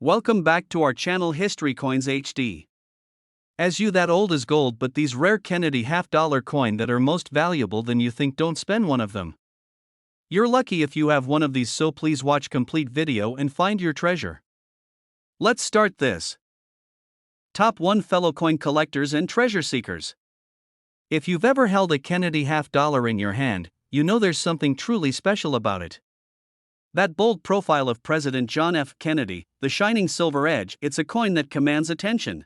Welcome back to our channel History Coins HD. As you that old as gold, but these rare Kennedy half-dollar coin that are most valuable than you think, don't spend one of them. You're lucky if you have one of these, so please watch complete video and find your treasure. Let's start this. Top 1 fellow coin collectors and treasure seekers. If you've ever held a Kennedy half-dollar in your hand, you know there's something truly special about it. That bold profile of President John F. Kennedy, the shining silver edge, it's a coin that commands attention.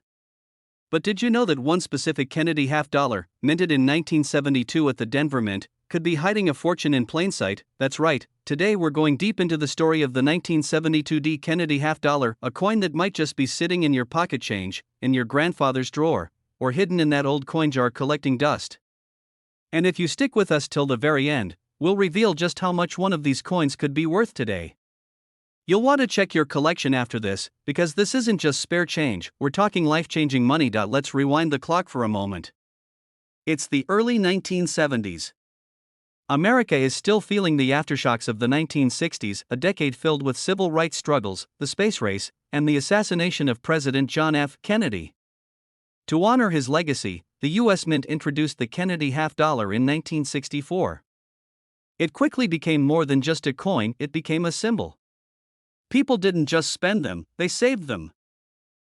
But did you know that one specific Kennedy half-dollar, minted in 1972 at the Denver Mint, could be hiding a fortune in plain sight? That's right, today we're going deep into the story of the 1972 Kennedy half-dollar, a coin that might just be sitting in your pocket change, in your grandfather's drawer, or hidden in that old coin jar collecting dust. And if you stick with us till the very end, we'll reveal just how much one of these coins could be worth today. You'll want to check your collection after this, because this isn't just spare change, we're talking life-changing money. Let's rewind the clock for a moment. It's the early 1970s. America is still feeling the aftershocks of the 1960s, a decade filled with civil rights struggles, the space race, and the assassination of President John F. Kennedy. To honor his legacy, the U.S. Mint introduced the Kennedy half-dollar in 1964. It quickly became more than just a coin, it became a symbol. People didn't just spend them, they saved them.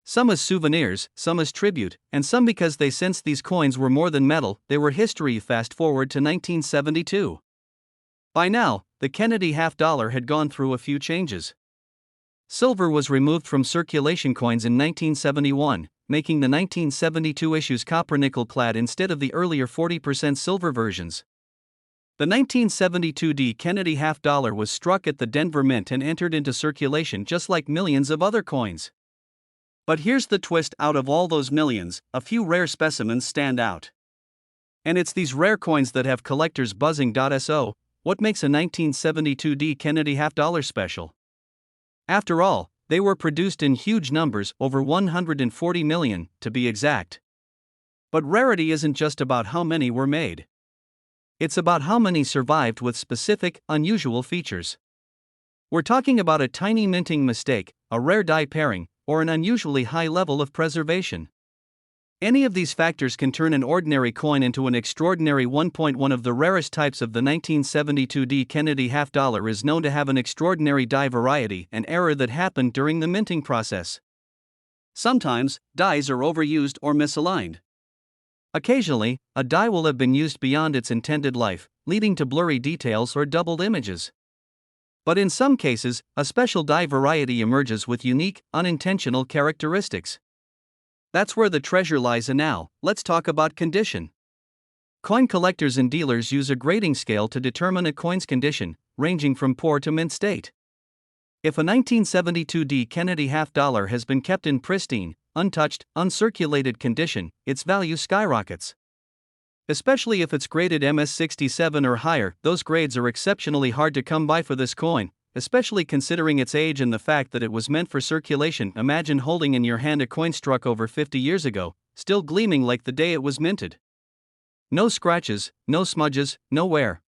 Some as souvenirs, some as tribute, and some because they sensed these coins were more than metal, they were history. Fast forward to 1972. By now, the Kennedy half-dollar had gone through a few changes. Silver was removed from circulation coins in 1971, making the 1972 issues copper-nickel clad instead of the earlier 40% silver versions. The 1972 Kennedy half-dollar was struck at the Denver Mint and entered into circulation just like millions of other coins. But here's the twist: out of all those millions, a few rare specimens stand out. And it's these rare coins that have collectors buzzing. So, what makes a 1972 Kennedy half-dollar special? After all, they were produced in huge numbers, over 140 million, to be exact. But rarity isn't just about how many were made. It's about how many survived with specific, unusual features. We're talking about a tiny minting mistake, a rare die pairing, or an unusually high level of preservation. Any of these factors can turn an ordinary coin into an extraordinary one. One of the rarest types of the 1972 Kennedy half-dollar is known to have an extraordinary die variety, an error that happened during the minting process. Sometimes, dies are overused or misaligned. Occasionally, a die will have been used beyond its intended life, leading to blurry details or doubled images. But in some cases, a special die variety emerges with unique, unintentional characteristics. That's where the treasure lies. And now, let's talk about condition. Coin collectors and dealers use a grading scale to determine a coin's condition, ranging from poor to mint state. If a 1972 Kennedy half-dollar has been kept in pristine, untouched, uncirculated condition, its value skyrockets. Especially if it's graded MS67 or higher. Those grades are exceptionally hard to come by for this coin, especially considering its age and the fact that it was meant for circulation. Imagine holding in your hand a coin struck over 50 years ago, still gleaming like the day it was minted. No scratches, no smudges, no wear.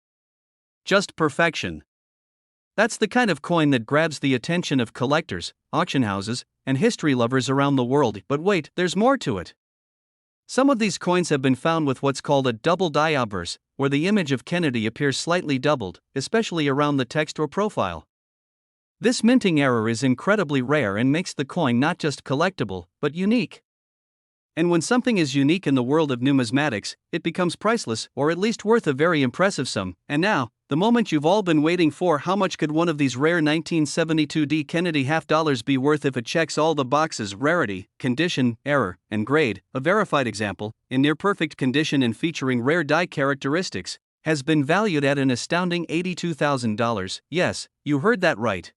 Just perfection. That's the kind of coin that grabs the attention of collectors, auction houses, and history lovers around the world. But wait, there's more to it. Some of these coins have been found with what's called a double die obverse, where the image of Kennedy appears slightly doubled, especially around the text or profile. This minting error is incredibly rare and makes the coin not just collectible, but unique. And when something is unique in the world of numismatics, it becomes priceless, or at least worth a very impressive sum. And now, the moment you've all been waiting for: how much could one of these rare 1972 Kennedy half-dollars be worth if it checks all the boxes: rarity, condition, error, and grade? A verified example, in near-perfect condition and featuring rare die characteristics, has been valued at an astounding $82,000. Yes, you heard that right.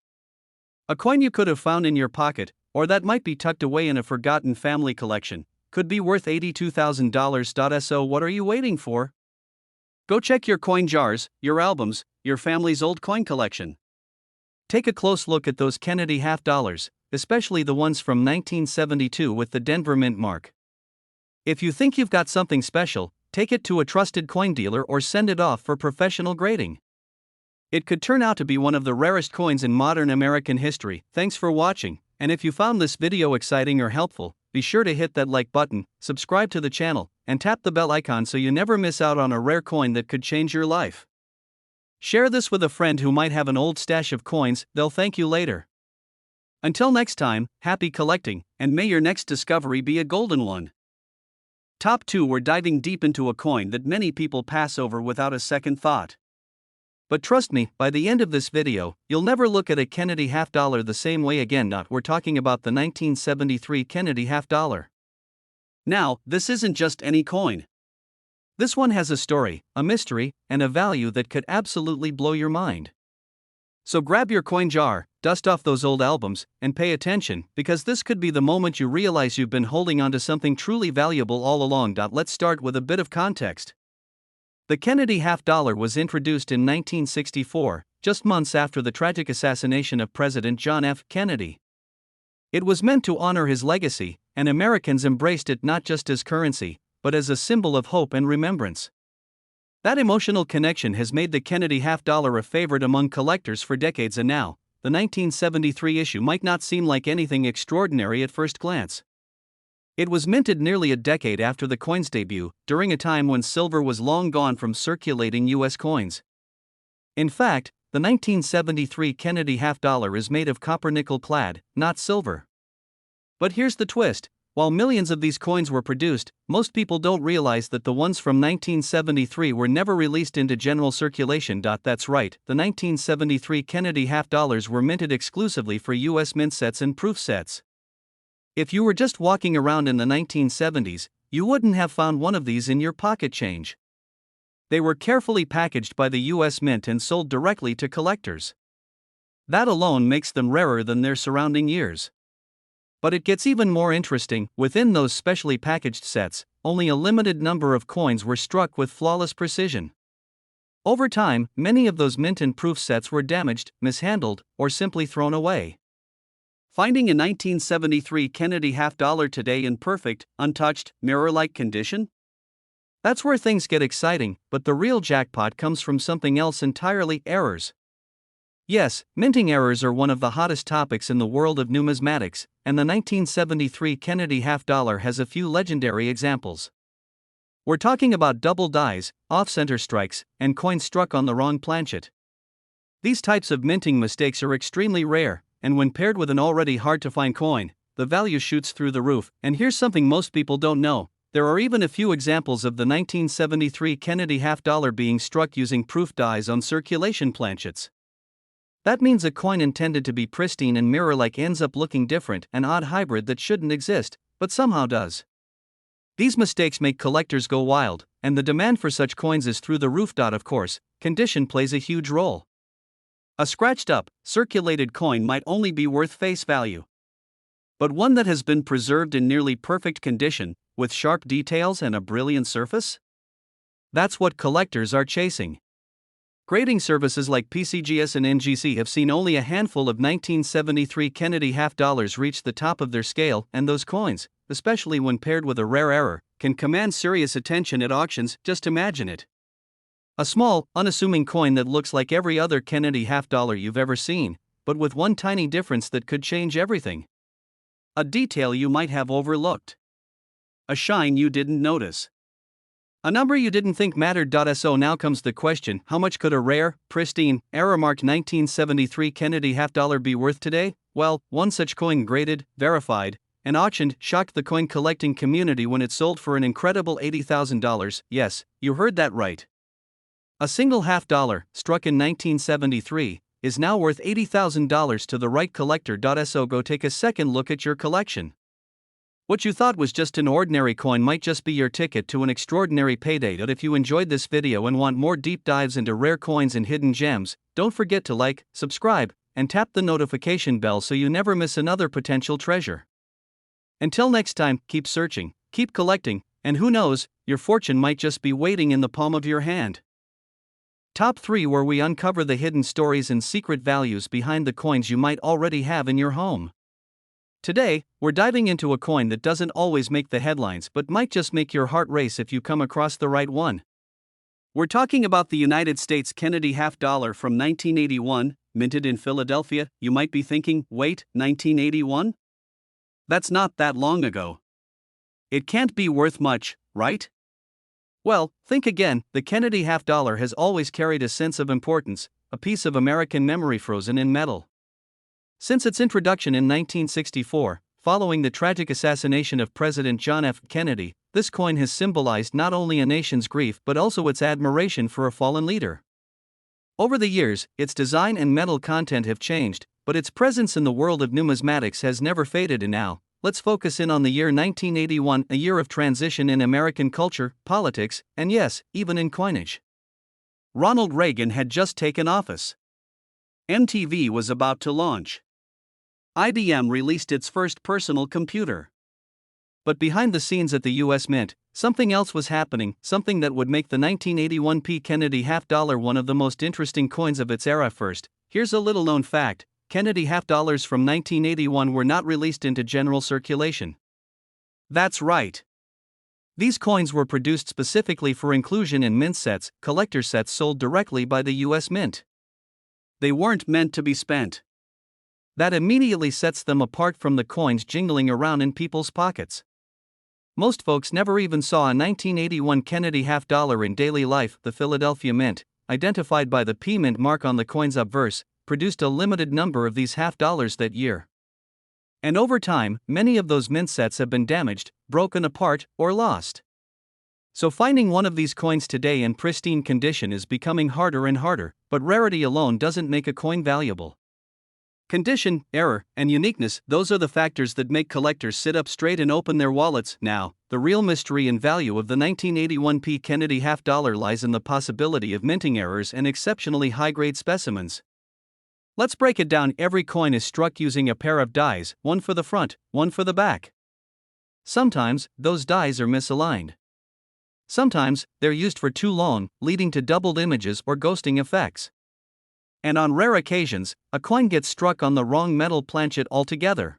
A coin you could have found in your pocket, or that might be tucked away in a forgotten family collection, could be worth $82,000. So what are you waiting for? Go check your coin jars, your albums, your family's old coin collection. Take a close look at those Kennedy half-dollars, especially the ones from 1972 with the Denver Mint mark. If you think you've got something special, take it to a trusted coin dealer or send it off for professional grading. It could turn out to be one of the rarest coins in modern American history. Thanks for watching. And if you found this video exciting or helpful, be sure to hit that like button, subscribe to the channel, and tap the bell icon so you never miss out on a rare coin that could change your life. Share this with a friend who might have an old stash of coins, they'll thank you later. Until next time, happy collecting, and may your next discovery be a golden one. Top 2. We're diving deep into a coin that many people pass over without a second thought. But trust me, by the end of this video, you'll never look at a Kennedy half dollar the same way again. We're talking about the 1973 Kennedy half dollar. Now, this isn't just any coin. This one has a story, a mystery, and a value that could absolutely blow your mind. So grab your coin jar, dust off those old albums, and pay attention, because this could be the moment you realize you've been holding onto something truly valuable all along. Let's start with a bit of context. The Kennedy half dollar was introduced in 1964, just months after the tragic assassination of President John F. Kennedy. It was meant to honor his legacy, and Americans embraced it not just as currency, but as a symbol of hope and remembrance. That emotional connection has made the Kennedy half dollar a favorite among collectors for decades, and now, the 1973 issue might not seem like anything extraordinary at first glance. It was minted nearly a decade after the coin's debut, during a time when silver was long gone from circulating U.S. coins. In fact, the 1973 Kennedy half dollar is made of copper nickel clad, not silver. But here's the twist. While millions of these coins were produced, most people don't realize that the ones from 1973 were never released into general circulation. That's right, the 1973 Kennedy half dollars were minted exclusively for U.S. mint sets and proof sets. If you were just walking around in the 1970s, you wouldn't have found one of these in your pocket change. They were carefully packaged by the U.S. Mint and sold directly to collectors. That alone makes them rarer than their surrounding years. But it gets even more interesting. Within those specially packaged sets, only a limited number of coins were struck with flawless precision. Over time, many of those mint and proof sets were damaged, mishandled, or simply thrown away. Finding a 1973 Kennedy half dollar today in perfect, untouched, mirror-like condition? That's where things get exciting, but the real jackpot comes from something else entirely: errors. Yes, minting errors are one of the hottest topics in the world of numismatics, and the 1973 Kennedy half dollar has a few legendary examples. We're talking about double dies, off-center strikes, and coins struck on the wrong planchet. These types of minting mistakes are extremely rare, and when paired with an already hard-to-find coin, the value shoots through the roof. And here's something most people don't know. There are even a few examples of the 1973 Kennedy half dollar being struck using proof dies on circulation planchets. That means a coin intended to be pristine and mirror-like ends up looking different, an odd hybrid that shouldn't exist, but somehow does. These mistakes make collectors go wild, and the demand for such coins is through the roof. Of course, condition plays a huge role. A scratched-up, circulated coin might only be worth face value. But one that has been preserved in nearly perfect condition, with sharp details and a brilliant surface? That's what collectors are chasing. Grading services like PCGS and NGC have seen only a handful of 1973 Kennedy half dollars reach the top of their scale, and those coins, especially when paired with a rare error, can command serious attention at auctions. Just imagine it. A small, unassuming coin that looks like every other Kennedy half dollar you've ever seen, but with one tiny difference that could change everything. A detail you might have overlooked. A shine you didn't notice. A number you didn't think mattered. So now comes the question: how much could a rare, pristine, error-marked 1973 Kennedy half dollar be worth today? Well, one such coin graded, verified, and auctioned shocked the coin collecting community when it sold for an incredible $80,000. Yes, you heard that right. A single half dollar, struck in 1973, is now worth $80,000 to the right collector. So go take a second look at your collection. What you thought was just an ordinary coin might just be your ticket to an extraordinary payday. If you enjoyed this video and want more deep dives into rare coins and hidden gems, don't forget to like, subscribe, and tap the notification bell so you never miss another potential treasure. Until next time, keep searching, keep collecting, and who knows, your fortune might just be waiting in the palm of your hand. Top 3, where we uncover the hidden stories and secret values behind the coins you might already have in your home. Today, we're diving into a coin that doesn't always make the headlines but might just make your heart race if you come across the right one. We're talking about the United States Kennedy half dollar from 1981, minted in Philadelphia, you might be thinking, wait, 1981? That's not that long ago. It can't be worth much, right? Well, think again. The Kennedy half dollar has always carried a sense of importance, a piece of American memory frozen in metal. Since its introduction in 1964, following the tragic assassination of President John F. Kennedy, this coin has symbolized not only a nation's grief but also its admiration for a fallen leader. Over the years, its design and metal content have changed, but its presence in the world of numismatics has never faded. And now, let's focus in on the year 1981, a year of transition in American culture, politics, and yes, even in coinage. Ronald Reagan had just taken office. MTV was about to launch. IBM released its first personal computer. But behind the scenes at the US Mint, something else was happening, something that would make the 1981 P. Kennedy half dollar one of the most interesting coins of its era. First, here's a little known fact: Kennedy half dollars from 1981 were not released into general circulation. That's right. These coins were produced specifically for inclusion in mint sets, collector sets sold directly by the US Mint. They weren't meant to be spent. That immediately sets them apart from the coins jingling around in people's pockets. Most folks never even saw a 1981 Kennedy half dollar in daily life. The Philadelphia Mint, identified by the P Mint mark on the coin's obverse, produced a limited number of these half dollars that year. And over time, many of those mint sets have been damaged, broken apart, or lost. So finding one of these coins today in pristine condition is becoming harder and harder, but rarity alone doesn't make a coin valuable. Condition, error, and uniqueness, those are the factors that make collectors sit up straight and open their wallets. Now, the real mystery and value of the 1981 P. Kennedy half dollar lies in the possibility of minting errors and exceptionally high-grade specimens. Let's break it down. Every coin is struck using a pair of dies, one for the front, one for the back. Sometimes, those dies are misaligned. Sometimes, they're used for too long, leading to doubled images or ghosting effects. And on rare occasions, a coin gets struck on the wrong metal planchet altogether.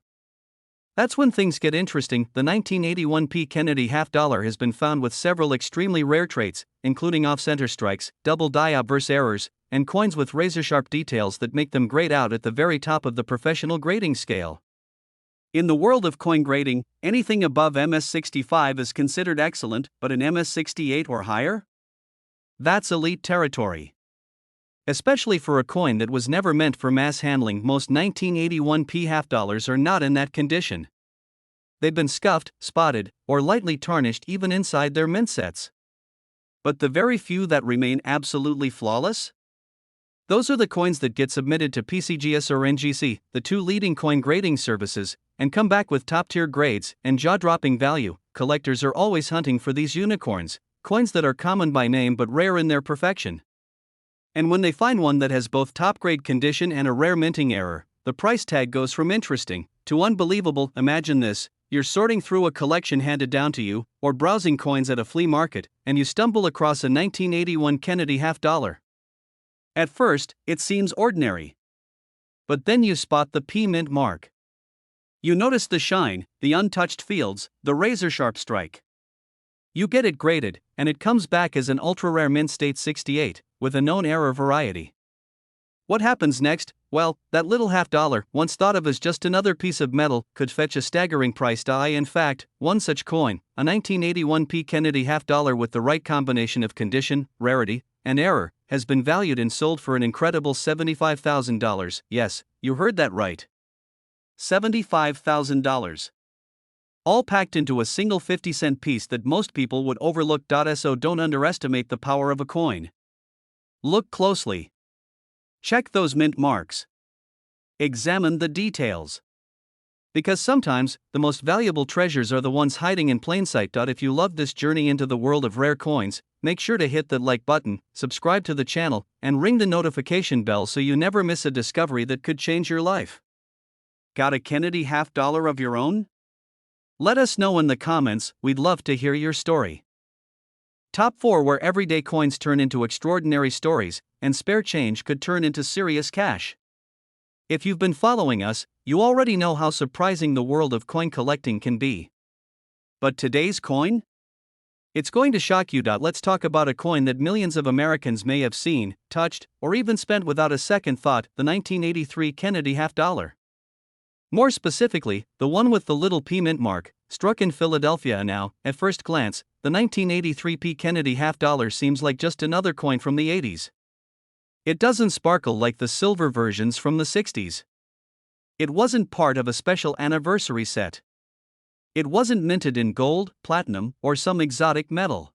That's when things get interesting. The 1981 P. Kennedy half dollar has been found with several extremely rare traits, including off-center strikes, double die obverse errors, and coins with razor-sharp details that make them grade out at the very top of the professional grading scale. In the world of coin grading, anything above MS65 is considered excellent, but an MS68 or higher? That's elite territory. Especially for a coin that was never meant for mass handling. Most 1981 P half dollars are not in that condition. They've been scuffed, spotted, or lightly tarnished even inside their mint sets. But the very few that remain absolutely flawless? Those are the coins that get submitted to PCGS or NGC, the two leading coin grading services, and come back with top-tier grades and jaw-dropping value. Collectors are always hunting for these unicorns, coins that are common by name but rare in their perfection. And when they find one that has both top-grade condition and a rare minting error, the price tag goes from interesting to unbelievable. Imagine this: you're sorting through a collection handed down to you, or browsing coins at a flea market, and you stumble across a 1981 Kennedy half dollar. At first, it seems ordinary. But then you spot the P Mint mark. You notice the shine, the untouched fields, the razor-sharp strike. You get it graded, and it comes back as an ultra-rare mint state 68, with a known error variety. What happens next? Well, that little half dollar, once thought of as just another piece of metal, could fetch a staggering price. In fact, one such coin, a 1981 P. Kennedy half dollar with the right combination of condition, rarity, and error, has been valued and sold for an incredible $75,000. Yes, you heard that right. $75,000. All packed into a single 50-cent piece that most people would overlook. So don't underestimate the power of a coin. Look closely. Check those mint marks. Examine the details. Because sometimes, the most valuable treasures are the ones hiding in plain sight. If you love this journey into the world of rare coins, make sure to hit the like button, subscribe to the channel, and ring the notification bell so you never miss a discovery that could change your life. Got a Kennedy half dollar of your own? Let us know in the comments. We'd love to hear your story. Top 4 where everyday coins turn into extraordinary stories, and spare change could turn into serious cash. If you've been following us, you already know how surprising the world of coin collecting can be. But today's coin? It's going to shock you. Let's talk about a coin that millions of Americans may have seen, touched, or even spent without a second thought, the 1983 Kennedy half dollar. More specifically, the one with the little P mint mark, struck in Philadelphia. Now, at first glance, the 1983 P Kennedy half dollar seems like just another coin from the 80s. It doesn't sparkle like the silver versions from the 60s. It wasn't part of a special anniversary set. It wasn't minted in gold, platinum, or some exotic metal.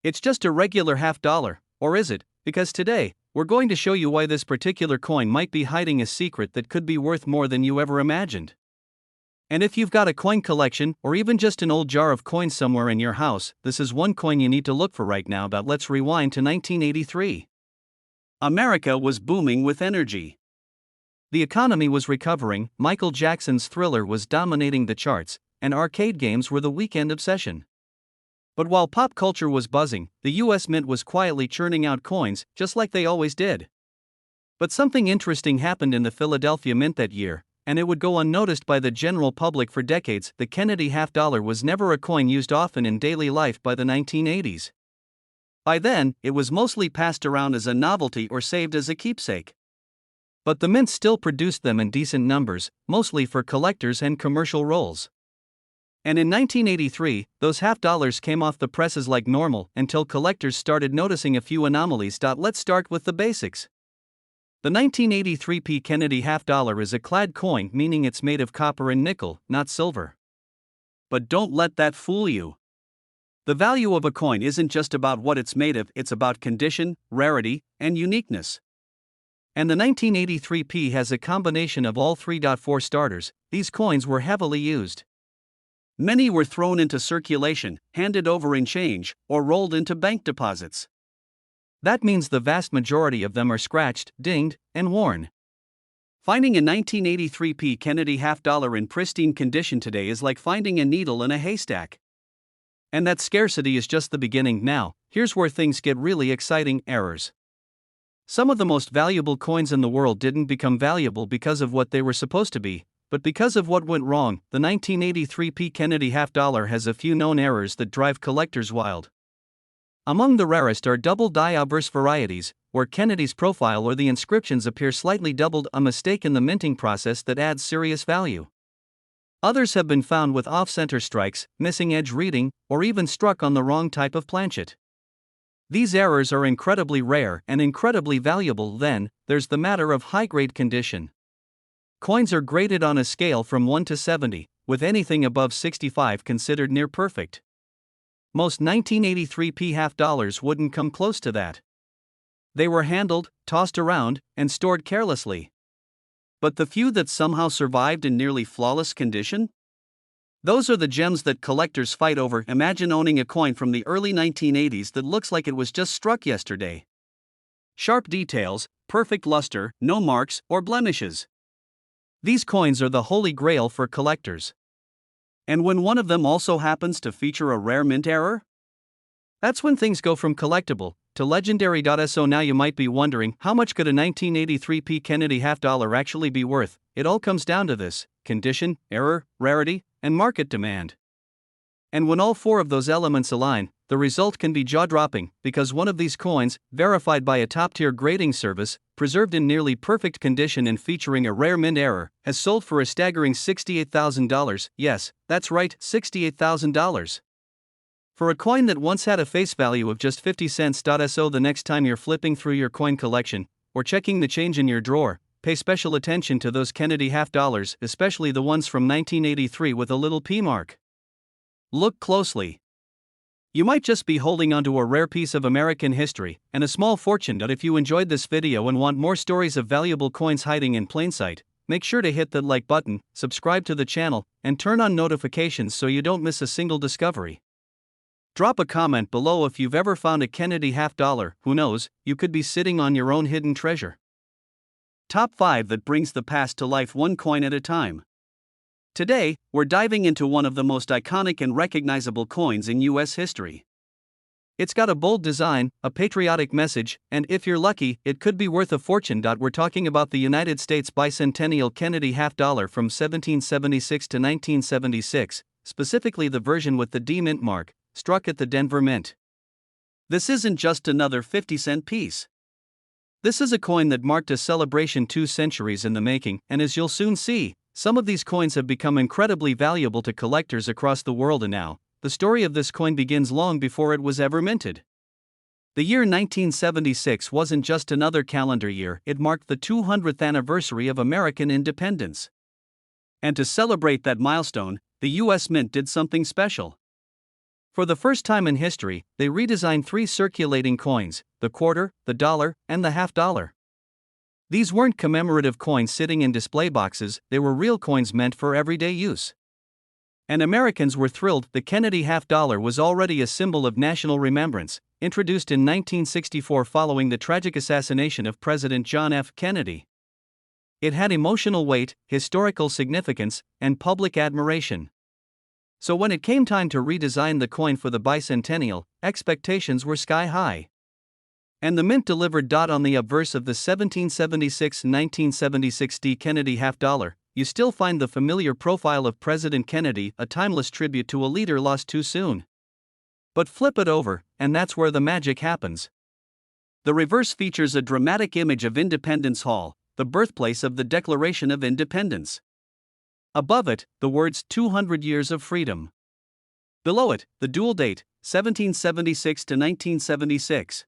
It's just a regular half dollar, or is it? Because today, we're going to show you why this particular coin might be hiding a secret that could be worth more than you ever imagined. And if you've got a coin collection, or even just an old jar of coins somewhere in your house, this is one coin you need to look for right now. Let's rewind to 1983. America was booming with energy. The economy was recovering, Michael Jackson's Thriller was dominating the charts, and arcade games were the weekend obsession. But while pop culture was buzzing, the US Mint was quietly churning out coins, just like they always did. But something interesting happened in the Philadelphia Mint that year, and it would go unnoticed by the general public for decades. The Kennedy half dollar was never a coin used often in daily life by the 1980s. By then, it was mostly passed around as a novelty or saved as a keepsake. But the Mint still produced them in decent numbers, mostly for collectors and commercial rolls. And in 1983, those half dollars came off the presses like normal until collectors started noticing a few anomalies. Let's start with the basics. The 1983 P Kennedy half dollar is a clad coin, meaning it's made of copper and nickel, not silver. But don't let that fool you. The value of a coin isn't just about what it's made of, it's about condition, rarity, and uniqueness. And the 1983 P has a combination of all three. For starters, these coins were heavily used. Many were thrown into circulation, handed over in change, or rolled into bank deposits. That means the vast majority of them are scratched, dinged, and worn. Finding a 1983 P Kennedy half dollar in pristine condition today is like finding a needle in a haystack. And that scarcity is just the beginning. Now, here's where things get really exciting: errors. Some of the most valuable coins in the world didn't become valuable because of what they were supposed to be, but because of what went wrong. The 1983 P Kennedy half dollar has a few known errors that drive collectors wild. Among the rarest are double die obverse varieties, where Kennedy's profile or the inscriptions appear slightly doubled, a mistake in the minting process that adds serious value. Others have been found with off-center strikes, missing edge reading, or even struck on the wrong type of planchet. These errors are incredibly rare and incredibly valuable. Then, there's the matter of high-grade condition. Coins are graded on a scale from 1 to 70, with anything above 65 considered near perfect. Most 1983 P half dollars wouldn't come close to that. They were handled, tossed around, and stored carelessly. But the few that somehow survived in nearly flawless condition? Those are the gems that collectors fight over. Imagine owning a coin from the early 1980s that looks like it was just struck yesterday. Sharp details, perfect luster, no marks or blemishes. These coins are the holy grail for collectors. And when one of them also happens to feature a rare mint error? That's when things go from collectible to legendary. So now you might be wondering, how much could a 1983 P Kennedy half dollar actually be worth? It all comes down to this: condition, error, rarity, and market demand. And when all four of those elements align, the result can be jaw-dropping, because one of these coins, verified by a top-tier grading service, preserved in nearly perfect condition and featuring a rare mint error, has sold for a staggering $68,000. Yes, that's right, $68,000. For a coin that once had a face value of just 50 cents. So the next time you're flipping through your coin collection, or checking the change in your drawer, pay special attention to those Kennedy half dollars, especially the ones from 1983 with a little P mark. Look closely. You might just be holding onto a rare piece of American history and a small fortune. If you enjoyed this video and want more stories of valuable coins hiding in plain sight, make sure to hit that like button, subscribe to the channel, and turn on notifications so you don't miss a single discovery. Drop a comment below if you've ever found a Kennedy half dollar. Who knows, you could be sitting on your own hidden treasure. Top 5 that brings the past to life, one coin at a time. Today, we're diving into one of the most iconic and recognizable coins in US history. It's got a bold design, a patriotic message, and if you're lucky, it could be worth a fortune. We're talking about the United States bicentennial Kennedy half dollar from 1776 to 1976, specifically the version with the D mint mark, struck at the Denver Mint. This isn't just another 50-cent piece. This is a coin that marked a celebration 2 centuries in the making, and as you'll soon see, some of these coins have become incredibly valuable to collectors across the world, and now, the story of this coin begins long before it was ever minted. The year 1976 wasn't just another calendar year, it marked the 200th anniversary of American independence. And to celebrate that milestone, the U.S. Mint did something special. For the first time in history, they redesigned 3 circulating coins: the quarter, the dollar, and the half dollar. These weren't commemorative coins sitting in display boxes, they were real coins meant for everyday use. And Americans were thrilled. The Kennedy half dollar was already a symbol of national remembrance, introduced in 1964 following the tragic assassination of President John F. Kennedy. It had emotional weight, historical significance, and public admiration. So when it came time to redesign the coin for the bicentennial, expectations were sky high. And the Mint delivered. On the obverse of the 1776-1976 Kennedy half dollar, you still find the familiar profile of President Kennedy, a timeless tribute to a leader lost too soon. But flip it over, and that's where the magic happens. The reverse features a dramatic image of Independence Hall, the birthplace of the Declaration of Independence. Above it, the words 200 Years of Freedom. Below it, the dual date, 1776 to 1976.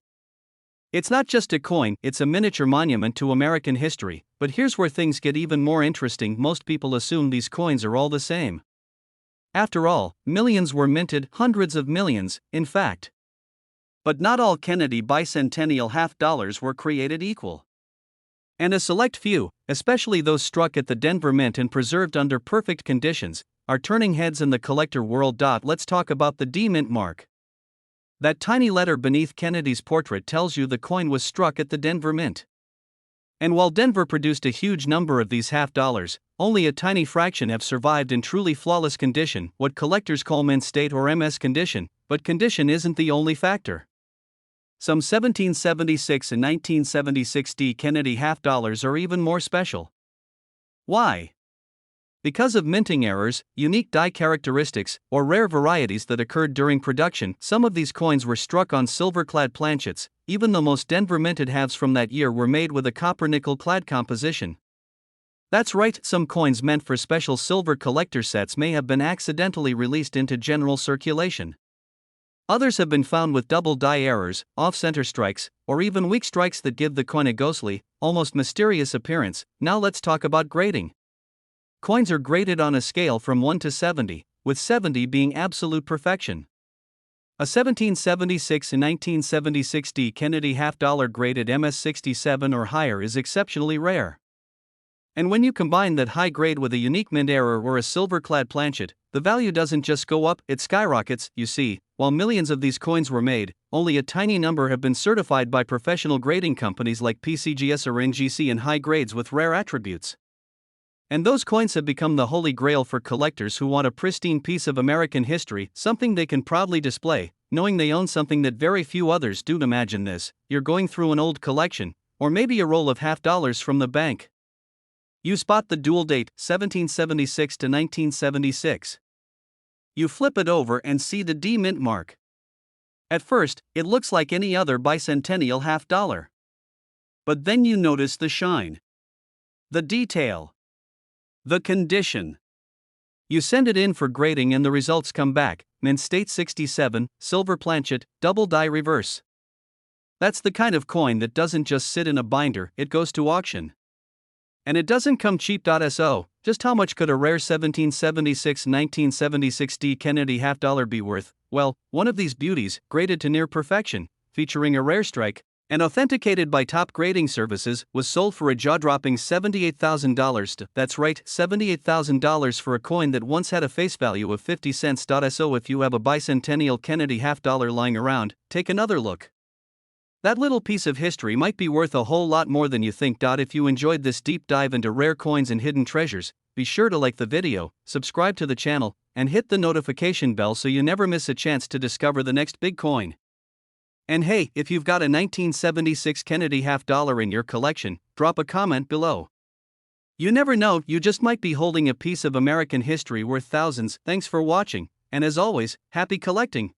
It's not just a coin, it's a miniature monument to American history, but here's where things get even more interesting. Most people assume these coins are all the same. After all, millions were minted, hundreds of millions, in fact. But not all Kennedy bicentennial half dollars were created equal. And a select few, especially those struck at the Denver Mint and preserved under perfect conditions, are turning heads in the collector world. Let's talk about the D Mint mark. That tiny letter beneath Kennedy's portrait tells you the coin was struck at the Denver Mint. And while Denver produced a huge number of these half dollars, only a tiny fraction have survived in truly flawless condition, what collectors call mint state or MS condition, but condition isn't the only factor. Some 1776 and 1976 D Kennedy half dollars are even more special. Why? Because of minting errors, unique die characteristics, or rare varieties that occurred during production, some of these coins were struck on silver-clad planchets. Even the most Denver minted halves from that year were made with a copper-nickel clad composition. That's right, some coins meant for special silver collector sets may have been accidentally released into general circulation. Others have been found with double die errors, off-center strikes, or even weak strikes that give the coin a ghostly, almost mysterious appearance. Now let's talk about grading. Coins are graded on a scale from 1 to 70, with 70 being absolute perfection. A 1776 and 1976 D Kennedy half dollar graded MS67 or higher is exceptionally rare. And when you combine that high grade with a unique mint error or a silver-clad planchet, the value doesn't just go up, it skyrockets. You see, while millions of these coins were made, only a tiny number have been certified by professional grading companies like PCGS or NGC in high grades with rare attributes. And those coins have become the holy grail for collectors who want a pristine piece of American history, something they can proudly display, knowing they own something that very few others do. Imagine this: you're going through an old collection, or maybe a roll of half dollars from the bank. You spot the dual date, 1776 to 1976. You flip it over and see the D Mint mark. At first, it looks like any other bicentennial half dollar. But then you notice the shine, the detail, the condition. You send it in for grading and the results come back: mint state 67, silver planchet, double die reverse. That's the kind of coin that doesn't just sit in a binder, it goes to auction. And it doesn't come cheap. So, just how much could a rare 1776-1976 D Kennedy half dollar be worth? Well, one of these beauties, graded to near perfection, featuring a rare strike, and authenticated by top grading services, was sold for a jaw-dropping $78,000. That's right, $78,000 for a coin that once had a face value of 50 cents. So if you have a bicentennial Kennedy half dollar lying around, take another look. That little piece of history might be worth a whole lot more than you think. If you enjoyed this deep dive into rare coins and hidden treasures, be sure to like the video, subscribe to the channel, and hit the notification bell so you never miss a chance to discover the next big coin. And hey, if you've got a 1976 Kennedy half dollar in your collection, drop a comment below. You never know, you just might be holding a piece of American history worth thousands. Thanks for watching, and as always, happy collecting.